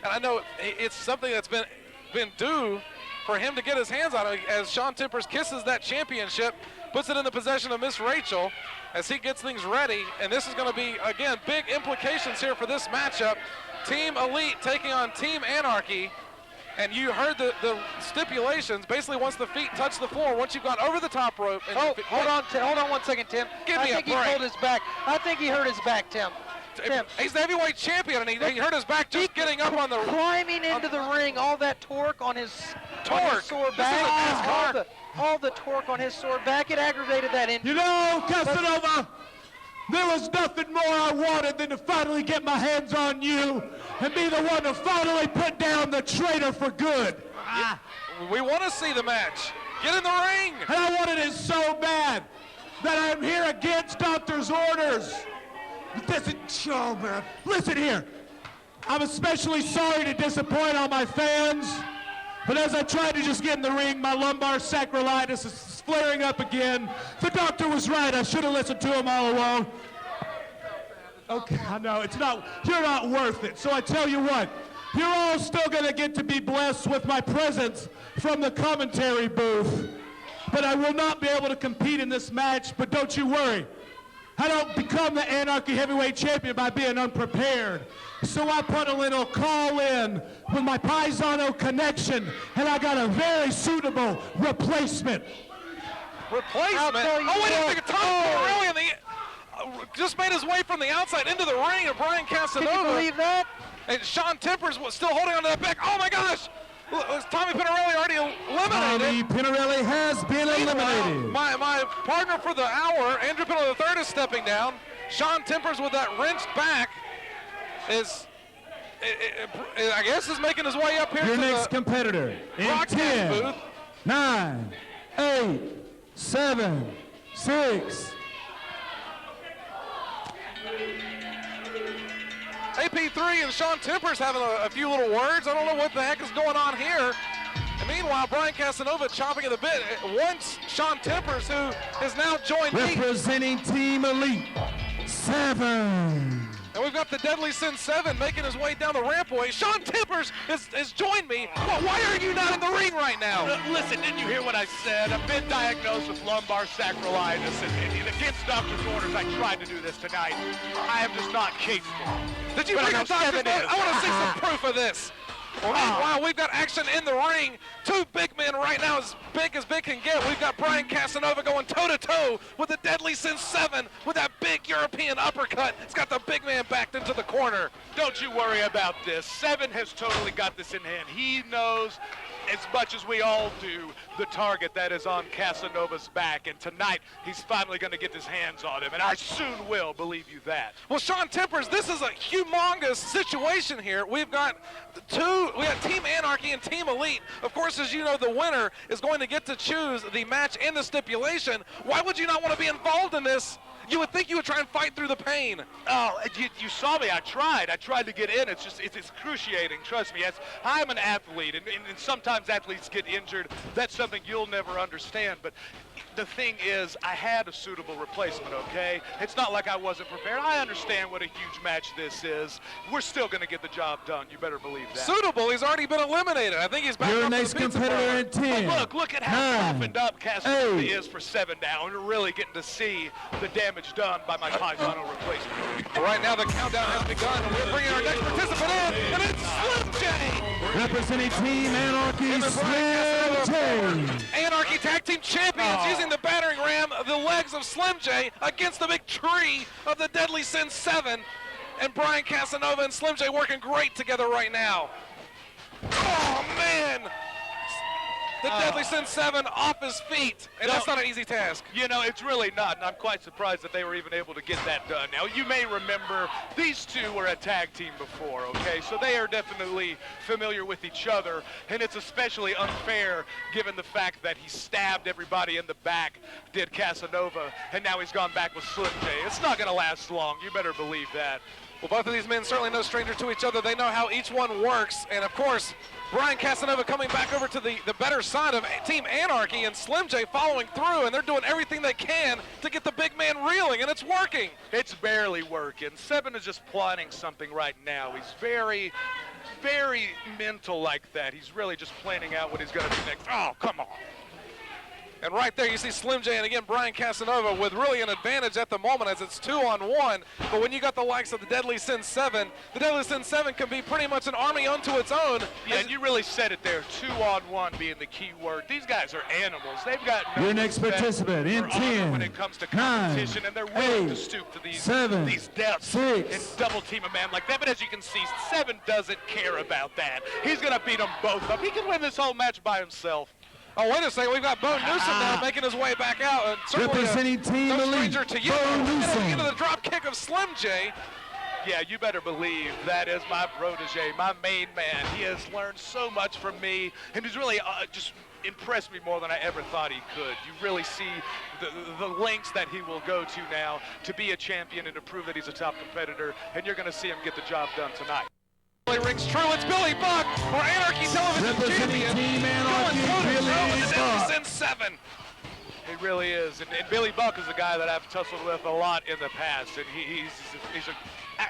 And I know it's something that's been due for him to get his hands on it, as Shaun Tempers kisses that championship, puts it in the possession of Miss Rachael as he gets things ready. And this is going to be, again, big implications here for this matchup. Team Elite taking on Team Anarchy. And you heard the stipulations. Basically, once the feet touch the floor, once you've gone over the top rope. And hold on 1 second, Tim. I think he pulled his back. I think he hurt his back, Tim. He's the heavyweight champion, and he hurt his back just getting up on the... Climbing into the ring, all that torque on his sore back. All the torque on his sore back, it aggravated that injury. You know, Casanova, there was nothing more I wanted than to finally get my hands on you and be the one to finally put down the traitor for good. We want to see the match. Get in the ring. And I wanted it so bad that I'm here against doctor's orders. Listen here. I'm especially sorry to disappoint all my fans, but as I tried to just get in the ring, my lumbar sacroiliitis is flaring up again. The doctor was right. I should have listened to him all along. Okay, I know, you're not worth it. So I tell you what, you're all still gonna get to be blessed with my presence from the commentary booth. But I will not be able to compete in this match, but don't you worry. I don't become the Anarchy Heavyweight Champion by being unprepared. So I put a little call in with my Paisano connection, and I got a very suitable replacement. Replacement? Oh, wait a second, Penirelli just made his way from the outside into the ring of Brian Casanova. Can you believe that? And Shaun Tempers was still holding onto that back. Oh my gosh! Was Tommy Penirelli already eliminated? Tommy Penirelli has been eliminated. My partner for the hour, Andrew Pendleton III, is stepping down. Shaun Tempers with that wrenched back I guess is making his way up here Your to next the competitor in broadcast 10, booth. 9, 8, 7, 6. AP3 and Shaun Tempers having a few little words. I don't know what the heck is going on here. And meanwhile, Brian Casanova chomping at the bit. Once Shaun Tempers, who has now joined representing Team Elite 7. And we've got the Deadly Sin 7 making his way down the rampway. Shaun Tempers has joined me. Well, why are you not in the ring right now? Listen, didn't you hear what I said? I've been diagnosed with lumbar sacroiliitis, and against doctor's orders, I tried to do this tonight. I am just not capable. Did you bring a doctor's note? I want to see some proof of this. Well, meanwhile, we've got action in the ring. Two big men right now, as big can get. We've got Brian Casanova going toe-to-toe with the Deadly Sin 7 with that big European uppercut. It's got the big man backed into the corner. Don't you worry about this. 7 has totally got this in hand. He knows as much as we all do the target that is on Casanova's back, and tonight he's finally going to get his hands on him, and I soon will, believe you that. Well, Shaun Tempers, this is a humongous situation here. We got Team Anarchy and Team Elite. Of course, as you know, the winner is going to get to choose the match and the stipulation. Why would you not want to be involved in this? You would think you would try and fight through the pain. Oh, you saw me. I tried to get in. It's excruciating. Trust me. I'm an athlete, and sometimes athletes get injured. That's something you'll never understand. But the thing is, I had a suitable replacement, okay? It's not like I wasn't prepared. I understand what a huge match this is. We're still going to get the job done. You better believe that. Suitable? He's already been eliminated. I think he's back Your up next to the competitor in 10. Look at how toughened up Casanova is for 7 now. And we're really getting to see the damage done by my Paisano replacement. Right now, the countdown has begun, and we're bringing our next participant in, and it's Slim J! Representing Team Anarchy, Slim J! Anarchy Tag Team Champions using the battering ram of the legs of Slim J against the big tree of the Deadly Sin 7. And Brian Casanova and Slim J working great together right now. Oh, man! The Deadly Sin 7 off his feet, and that's not an easy task. You know, it's really not, and I'm quite surprised that they were even able to get that done. Now, you may remember these two were a tag team before, okay? So they are definitely familiar with each other, and it's especially unfair given the fact that he stabbed everybody in the back, did Casanova, and now he's gone back with Slim J. It's not going to last long. You better believe that. Well, both of these men certainly no stranger to each other. They know how each one works. And, of course, Brian Casanova coming back over to the better side of Team Anarchy, and Slim J following through, and they're doing everything they can to get the big man reeling, and it's working. It's barely working. Seven is just plotting something right now. He's very, very mental like that. He's really just planning out what he's going to do next. Oh, come on. And right there you see Slim J and again Brian Casanova with really an advantage at the moment as it's 2-on-1. But when you got the likes of the Deadly Sin 7, the Deadly Sin 7 can be pretty much an army unto its own. Yeah, and you really said it there, 2-on-1 being the key word. These guys are animals. They've got no your next participant in 10, when it comes to competition, 9, and they're willing 8, to stoop to these 7, depths 6, and double team a man like that. But as you can see, Seven doesn't care about that. He's going to beat them both up. He can win this whole match by himself. Oh, wait a second. We've got Bo Newsom now making his way back out. And certainly representing Team no Elite, stranger to you. Bo Newsom. Into the drop kick of Slim J. Yeah, you better believe that is my protege, my main man. He has learned so much from me, and he's really just impressed me more than I ever thought he could. You really see the lengths that he will go to now to be a champion and to prove that he's a top competitor, and you're going to see him get the job done tonight. Rings true. It's Billy Buck for Anarchy Television champion. Team Anarchy, Billy Buck. Sin 7. He really is, and Billy Buck is a guy that I've tussled with a lot in the past, and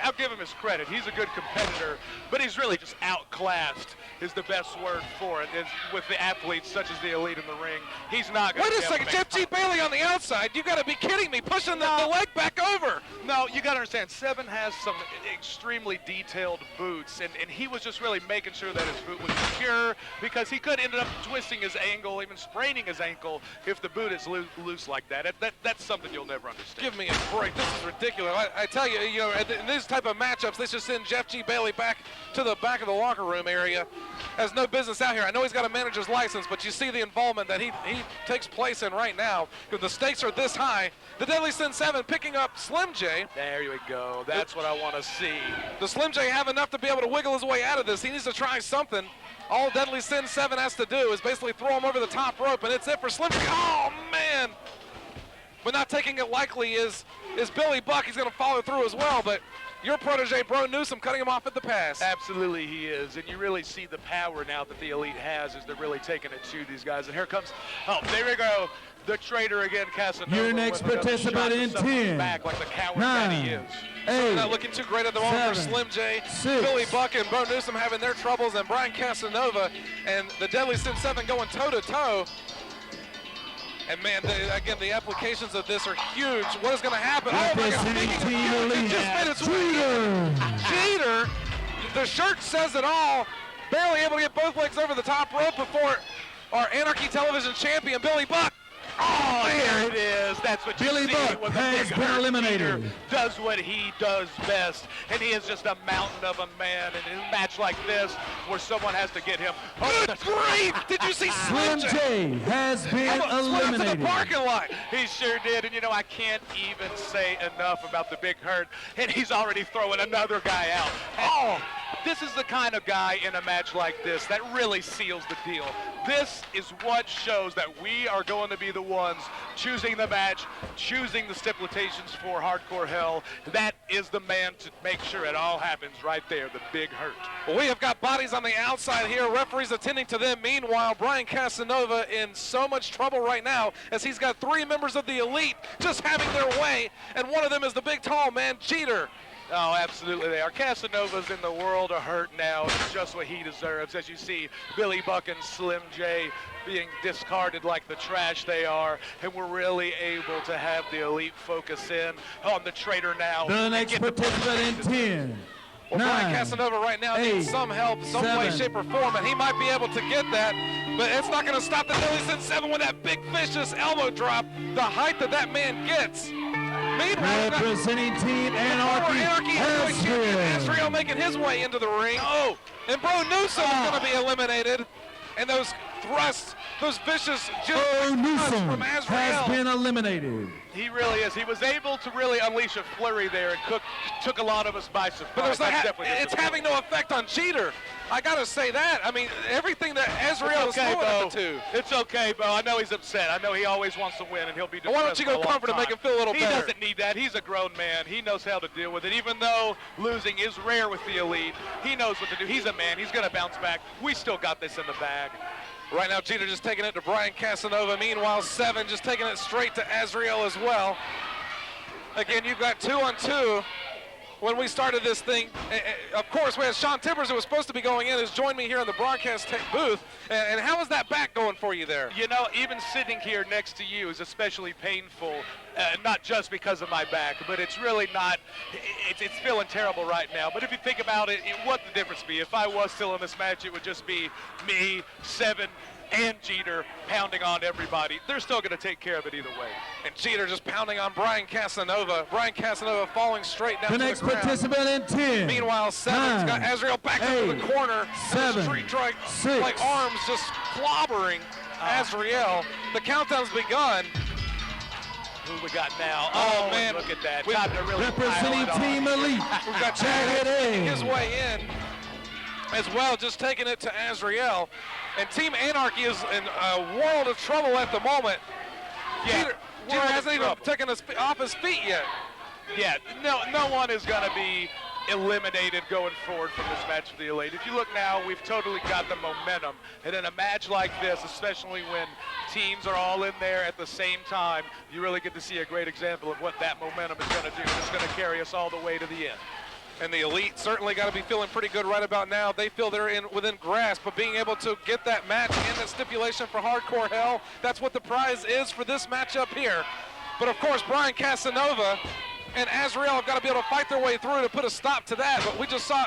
I'll give him his credit. He's a good competitor, but he's really just outclassed is the best word for it. With the athletes such as the Elite in the ring, he's not going to Wait a second, Jeff G. Bailey on the outside. You got to be kidding me, pushing the leg back over. No, you got to understand, Seven has some extremely detailed boots, and he was just really making sure that his boot was secure, because he could end up twisting his ankle, even spraining his ankle if the boot is loose like that. That's something you'll never understand. Give me a break. This is ridiculous. I tell you, in these type of matchups, they should send Jeff G. Bailey back to the back of the locker room area. Has no business out here. I know he's got a manager's license, but you see the involvement that he takes place in right now, because the stakes are this high. The Deadly Sin 7 picking up Slim J. There you go. That's what I want to see. Does Slim J have enough to be able to wiggle his way out of this? He needs to try something. All Deadly Sin 7 has to do is basically throw him over the top rope, and it's it for Slim J. Oh, man. But not taking it likely is Billy Buck. He's going to follow through as well, but your protege, Bro Newsom, cutting him off at the pass. Absolutely he is, and you really see the power now that the Elite has as they're really taking it to these guys. And here comes, oh, there we go, the traitor again, Casanova. Your next participant in 10, back like the coward 9, that he is. 8, not looking too great at the moment 7, for Slim J. 6, Billy Buck and Bo Newsom having their troubles, and Brian Casanova and the Deadly Sin 7 going toe-to-toe. And man, again, the applications of this are huge. What is going to happen? Oh my God! Speaking of huge, it just made its way. Jeter. The shirt says it all. Barely able to get both legs over the top rope before our Anarchy Television champion, Billy Buck. Oh, there it is. That's what you Billy see Buck when the has big been eliminated. Leader does what he does best, and he is just a mountain of a man. And in a match like this, where someone has to get him. Good grief! Did you see Slim J has been eliminated. To the parking lot. He sure did, and you know, I can't even say enough about the Big Hurt, and he's already throwing another guy out. Oh, this is the kind of guy in a match like this that really seals the deal. This is what shows that we are going to be the ones choosing the match, choosing the stipulations for Hardcore Hell. That is the man to make sure it all happens right there, the Big Hurt. Well, we have got bodies on the outside here, referees attending to them. Meanwhile, Brian Casanova in so much trouble right now as he's got 3 members of the Elite just having their way, and one of them is the big tall man, Jeter. Oh, absolutely they are. Casanova's in the world of hurt now. It's just what he deserves. As you see, Billy Buck and Slim J being discarded like the trash they are, and we're really able to have the Elite focus in on the traitor now. The next participant in 10, Well, 9, Brian Casanova right now needs 8, some help, some 7, way, shape, or form, and he might be able to get that, but it's not going to stop the Deadly Sin 7 with that big vicious elbow drop, the height that that man gets. Meanwhile, representing Team Anarchy, Azrael making his way into the ring. Oh, and Bro Newsom is going to be eliminated. And those thrusts, those vicious Bro Newsom from Azrael has been eliminated. He really is. He was able to really unleash a flurry there and took a lot of us by surprise. But it's having no effect on Jeter. I got to say that. I mean, everything that Azrael is doing at the 2. It's okay, Bo. I know he's upset. I know he always wants to win, and he'll be depressed. Why don't you go comfort and make him feel a little better? He doesn't need that. He's a grown man. He knows how to deal with it. Even though losing is rare with the elite, he knows what to do. He's a man. He's going to bounce back. We still got this in the bag. Right now, Jeter just taking it to Brian Casanova. Meanwhile, 7 just taking it straight to Azrael as well. Again, you've got 2-on-2. When we started this thing, of course, we had Shaun Timbers, who was supposed to be going in, has joined me here in the broadcast booth. And how is that back going for you there? You know, even sitting here next to you is especially painful, not just because of my back, but it's really not, it's feeling terrible right now. But if you think about it, what the difference be? If I was still in this match, it would just be me, 7, and Jeter pounding on everybody. They're still going to take care of it either way. And Jeter just pounding on Brian Casanova. Brian Casanova falling straight down The to next the ground. participant in 10. Meanwhile, 7's got Azrael back into the corner. 7, Street drag, 6. like arms just clobbering Azrael. The countdown's begun. Who we got now? Oh, man. Look at that. Time to really Representing Team Elite. We've got Jagged making his way in as well, just taking it to Azrael. And Team Anarchy is in a world of trouble at the moment. Yeah, Jeter hasn't even taken us off his feet yet. Yeah, no one is going to be eliminated going forward from this match for the elite. If you look now, we've totally got the momentum. And in a match like this, especially when teams are all in there at the same time, you really get to see a great example of what that momentum is going to do. It's going to carry us all the way to the end. And the elite certainly got to be feeling pretty good right about now. They feel they're within grasp of being able to get that match and that stipulation for Hardcore Hell. That's what the prize is for this matchup here. But of course, Brian Casanova and Azrael have got to be able to fight their way through to put a stop to that. But we just saw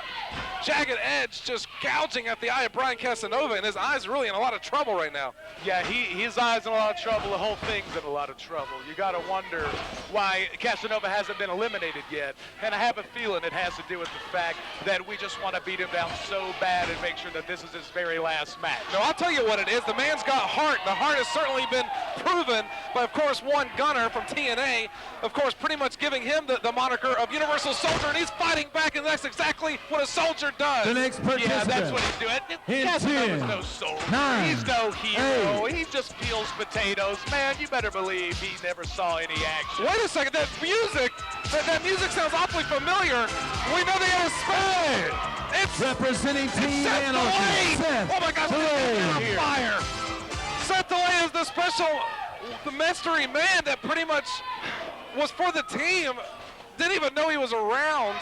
Jagged Edge just gouging at the eye of Brian Casanova, and his eye's really in a lot of trouble right now. Yeah, his eye's in a lot of trouble. The whole thing's in a lot of trouble. You got to wonder why Casanova hasn't been eliminated yet. And I have a feeling it has to do with the fact that we just want to beat him down so bad and make sure that this is his very last match. No, I'll tell you what it is. The man's got heart. The heart has certainly been proven by, of course, one Gunner from TNA, of course, pretty much giving him the moniker of Universal Soldier, and he's fighting back, and that's exactly what a soldier does. The next participant. Yeah, that's what he's doing. Casanova's no soldier. 9, he's no hero. 8. He just peels potatoes. Man, you better believe he never saw any action. Wait a second, that music sounds awfully familiar. We know they have a spell. It's representing Team Anarchy. Seth. Oh my gosh, on fire. Seth DeLay is the mystery man that pretty much was for the team. Didn't even know he was around.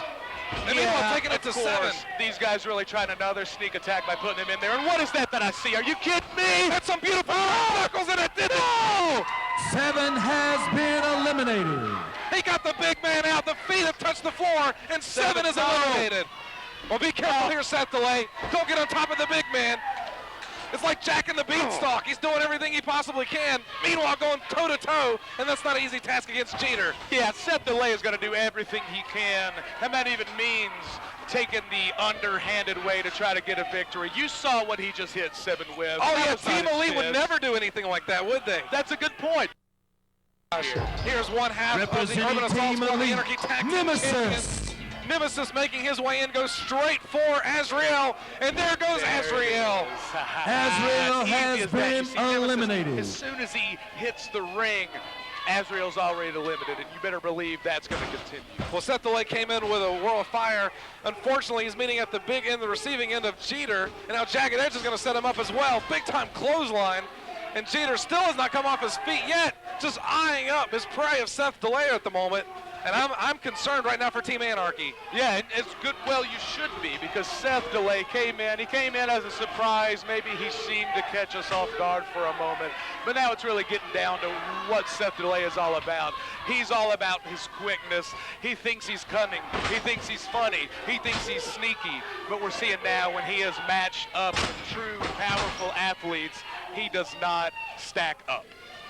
And meanwhile, taking it to 7. These guys really trying another sneak attack by putting him in there. And what is that I see? Are you kidding me? That's some beautiful knuckles, and it did it. 7 has been eliminated. He got the big man out. The feet have touched the floor, and 7 is eliminated. Well, be careful here, Seth DeLay. Don't get on top of the big man. It's like Jack and the Beanstalk. He's doing everything he possibly can. Meanwhile, going toe-to-toe, and that's not an easy task against Jeter. Yeah, Seth DeLay is going to do everything he can, and that even means taking the underhanded way to try to get a victory. You saw what he just hit 7 with. Oh, yeah, Team Elite would never do anything like that, would they? That's a good point. Here's one half of the Urban Assault Squad, the Anarchy Tag Team Nemesis. Nemesis making his way in, goes straight for Azrael, and there goes Azrael. Azrael has been eliminated. As soon as he hits the ring, Azrael's already eliminated, and you better believe that's going to continue. Well, Seth DeLay came in with a whirl of fire. Unfortunately, he's meeting at the big end, the receiving end of Jeter, and now Jagged Edge is going to set him up as well. Big-time clothesline, and Jeter still has not come off his feet yet, just eyeing up his prey of Seth DeLay at the moment. And I'm concerned right now for Team Anarchy. Yeah, and it's good. Well, you should be, because Seth DeLay came in. He came in as a surprise. Maybe he seemed to catch us off guard for a moment. But now it's really getting down to what Seth DeLay is all about. He's all about his quickness. He thinks he's cunning. He thinks he's funny. He thinks he's sneaky. But we're seeing now when he is matched up with true, powerful athletes, he does not stack up.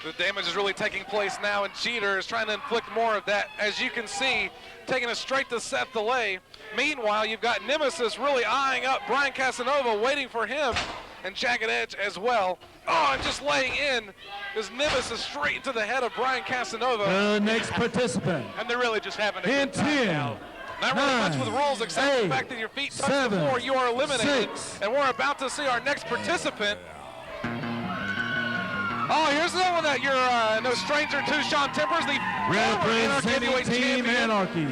The damage is really taking place now, and Jeter is trying to inflict more of that. As you can see, taking it straight to Seth DeLay. Meanwhile, you've got Nemesis really eyeing up Brian Casanova, waiting for him, and Jagged Edge as well. Oh, and just laying in is Nemesis straight into the head of Brian Casanova. The next participant. And they're really just having a in good time 10, now. Not really much with rules except the fact that your feet touch the floor, you are eliminated. And we're about to see our next participant. Oh, here's the one that you're no stranger to, Shaun Timbers, the former Anarchy heavyweight champion. Anarchy.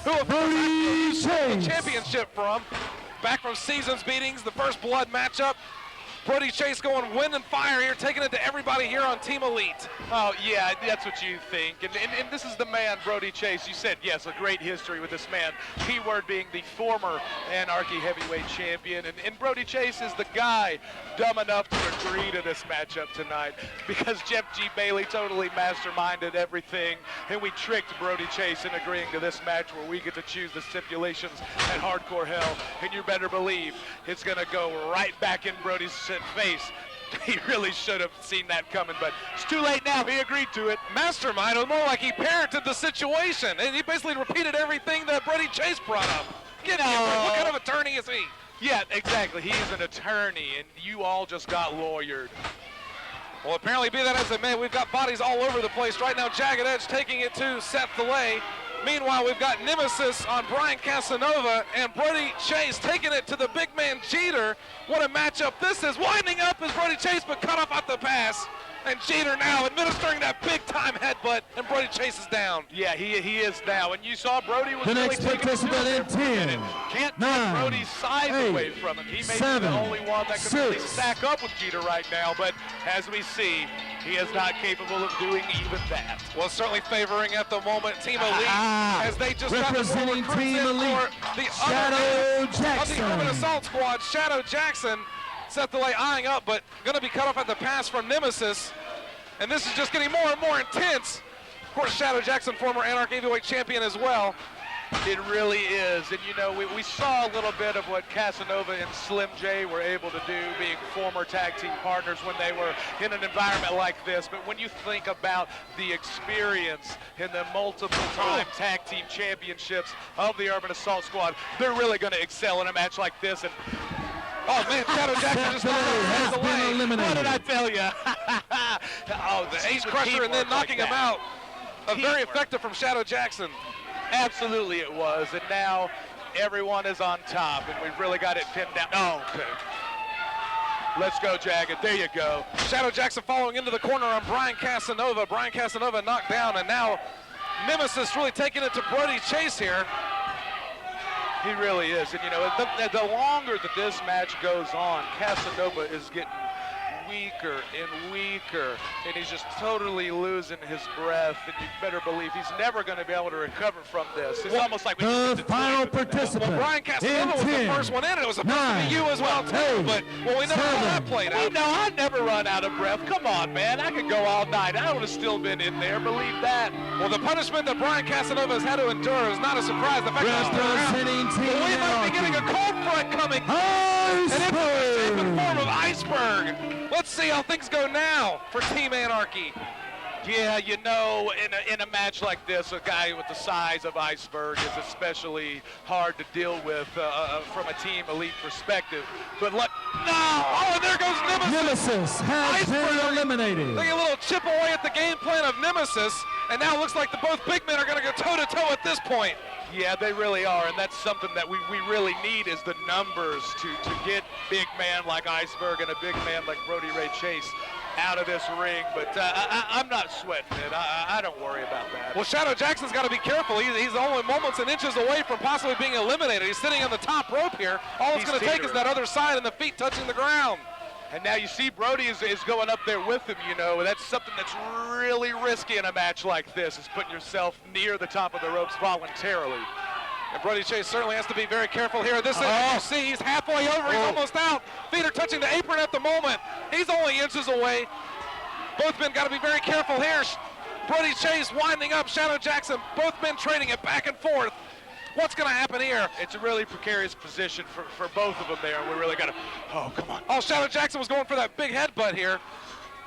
Who will Brody the championship from. Back from season's beatings, the first blood matchup. Brody Chase going wind and fire here, taking it to everybody here on Team Elite. Oh, yeah, that's what you think. And this is the man, Brody Chase. You said, yes, a great history with this man. Keyword being the former Anarchy heavyweight champion. And Brody Chase is the guy dumb enough to agree to this matchup tonight because Jeff G. Bailey totally masterminded everything. And we tricked Brody Chase in agreeing to this match where we get to choose the stipulations at Hardcore Hell. And you better believe it's going to go right back in Brody's face. He really should have seen that coming, but it's too late now. He agreed to it. Mastermind, it was more like he parented the situation, and he basically repeated everything that Brody Chase brought up. What kind of attorney is he? Yeah, exactly. He's an attorney, and you all just got lawyered. Well, apparently be that as it may, we've got bodies all over the place right now. Jagged Edge taking it to Seth DeLay. Meanwhile, we've got Nemesis on Brian Casanova and Brody Chase taking it to the big man Jeter. What a matchup this is. Winding up is Brody Chase, but cut off at the pass. And Jeter now administering that big-time headbutt, and Brody Chase is down. Yeah, he is now. And you saw Brody was the really next taking participant in 10, Can't 9, take Brody's size away from him. He may be the only one that can really stack up with Jeter right now. But as we see, he is not capable of doing even that. Well, certainly favoring at the moment Team Elite as they just got the representing Team Elite, the Shadow Jackson. Of the Urban Assault Squad, Shadow Jackson. Seth DeLay eyeing up, but going to be cut off at the pass from Nemesis. And this is just getting more and more intense. Of course, Shadow Jackson, former Anarchy heavyweight champion as well. It really is. And, you know, we saw a little bit of what Casanova and Slim J were able to do, being former tag team partners when they were in an environment like this. But when you think about the experience in the multiple-time tag team championships of the Urban Assault Squad, they're really going to excel in a match like this. And oh, man, Shadow Jackson just has been eliminated. What did I tell you? Oh, the ace crusher and then knocking him out. Very effective from Shadow Jackson. Absolutely it was. And now everyone is on top, and we've really got it pinned down. Oh, okay. Let's go, Jagged. There you go. Shadow Jackson following into the corner on Brian Casanova. Brian Casanova knocked down, and now Nemesis really taking it to Brody Chase here. He really is. And, you know, the longer that this match goes on, Casanova is getting weaker and weaker, and he's just totally losing his breath, and you better believe he's never going to be able to recover from this. It's almost like the final participant. Well, Brian Casanova was the first one in. It was supposed to be you as well, too, but we never saw that played out. No, I never run out of breath. Come on, man. I could go all night. I would have still been in there. Believe that. Well, the punishment that Brian Casanova has had to endure is not a surprise. The fact that we might be getting a cold front coming. Iceberg. In the form of Iceberg. Let's see how things go now for Team Anarchy. Yeah, you know, in a match like this, a guy with the size of Iceberg is especially hard to deal with from a Team Elite perspective. But look, no! Oh, and there goes Nemesis. Nemesis has been eliminated. Taking a little chip away at the game plan of Nemesis, and now it looks like the both big men are going to go toe-to-toe at this point. Yeah, they really are, and that's something that we really need is the numbers to get big man like Iceberg and a big man like Brody Ray Chase out of this ring, but I'm not sweating it. I don't worry about that. Well, Shadow Jackson's got to be careful. He's only moments and inches away from possibly being eliminated. He's sitting on the top rope here. All it's going to take is that other side and the feet touching the ground. And now you see Brody is going up there with him, you know. That's something that's really risky in a match like this, is putting yourself near the top of the ropes voluntarily. And Brody Chase certainly has to be very careful here. This is, you see, he's halfway over. He's almost out. Feet are touching the apron at the moment. He's only inches away. Both men got to be very careful here. Brody Chase winding up Shadow Jackson. Both men trading it back and forth. What's going to happen here? It's a really precarious position for both of them there, and we really got to, oh, come on. Oh, Shadow Jackson was going for that big headbutt here.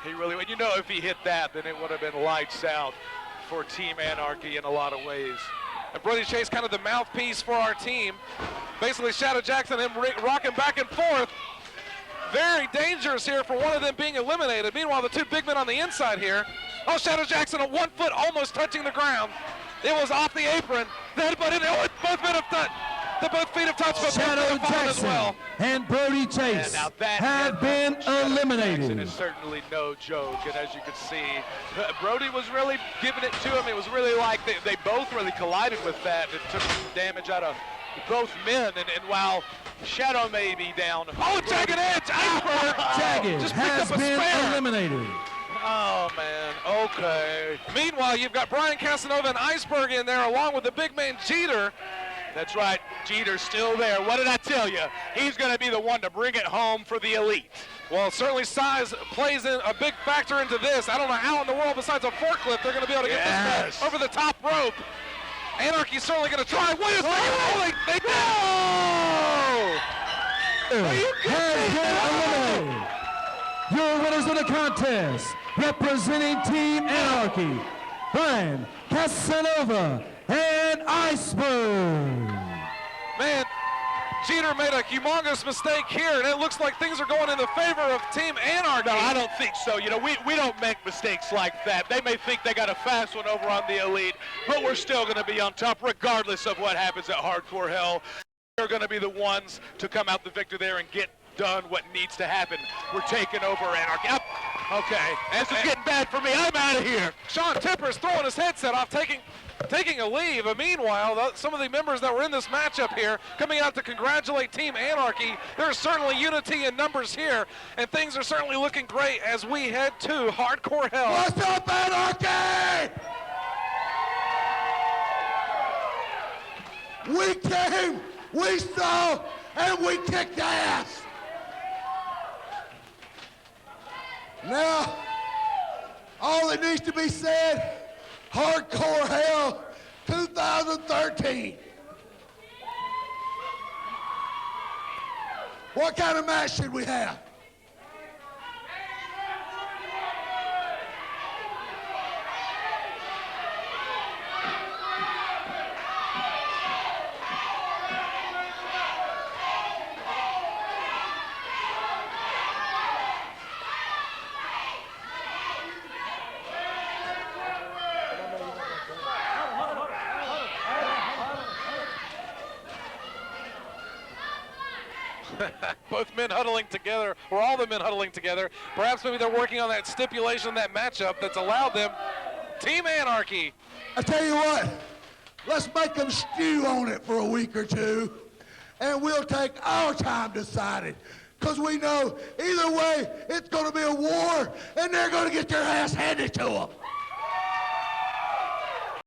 He really, you know, if he hit that, then it would have been lights out for Team Anarchy in a lot of ways. And Brody Chase kind of the mouthpiece for our team. Basically, Shadow Jackson and him rocking back and forth. Very dangerous here for one of them being eliminated. Meanwhile, the two big men on the inside here. Oh, Shadow Jackson, a 1 foot almost touching the ground. It was off the apron. Then, but both men have touched. Both feet have touched, but Shadow both have fallen as Jackson well. and Brody Chase now that have been eliminated. Jackson is certainly no joke, and as you can see, Brody was really giving it to him. It was really like they both really collided with that. It took some damage out of both men, and while Shadow may be down. Oh, Jagged Edge! Iceberg! Jagged Just picked has up a been spare. eliminated. Oh, man. Okay. Meanwhile, you've got Brian Casanova and Iceberg in there, along with the big man Jeter. That's right. Jeter's still there. What did I tell you? He's going to be the one to bring it home for the elite. Well, certainly size plays in a big factor into this. I don't know how in the world, besides a forklift, they're going to be able to get this man over the top rope. Anarchy's certainly going to try. Wait a second. Oh, they Has been eliminated. Your winners of the contest, representing Team Anarchy, Brian Casanova and Iceberg. Man, Jeter made a humongous mistake here, and it looks like things are going in the favor of Team Anarchy. No, I don't think so. You know, we don't make mistakes like that. They may think they got a fast one over on the elite, but we're still going to be on top regardless of what happens at Hardcore Hell. They're going to be the ones to come out the victor there and get done what needs to happen. We're taking over Anarchy. Okay, this is getting bad for me. I'm out of here. Shaun Tipper's throwing his headset off, taking a leave. But meanwhile, some of the members that were in this matchup here coming out to congratulate Team Anarchy. There's certainly unity in numbers here, and things are certainly looking great as we head to Hardcore Hell. What's up, Anarchy? We came, we saw, and we kicked ass. Now, all that needs to be said, Hardcore Hell 2013. What kind of match should we have? Both men huddling together, or all the men huddling together. Perhaps maybe they're working on that stipulation, that matchup that's allowed them. Team Anarchy. I tell you what, let's make them stew on it for a week or two, and we'll take our time deciding. Because we know either way, it's going to be a war, and they're going to get their ass handed to them.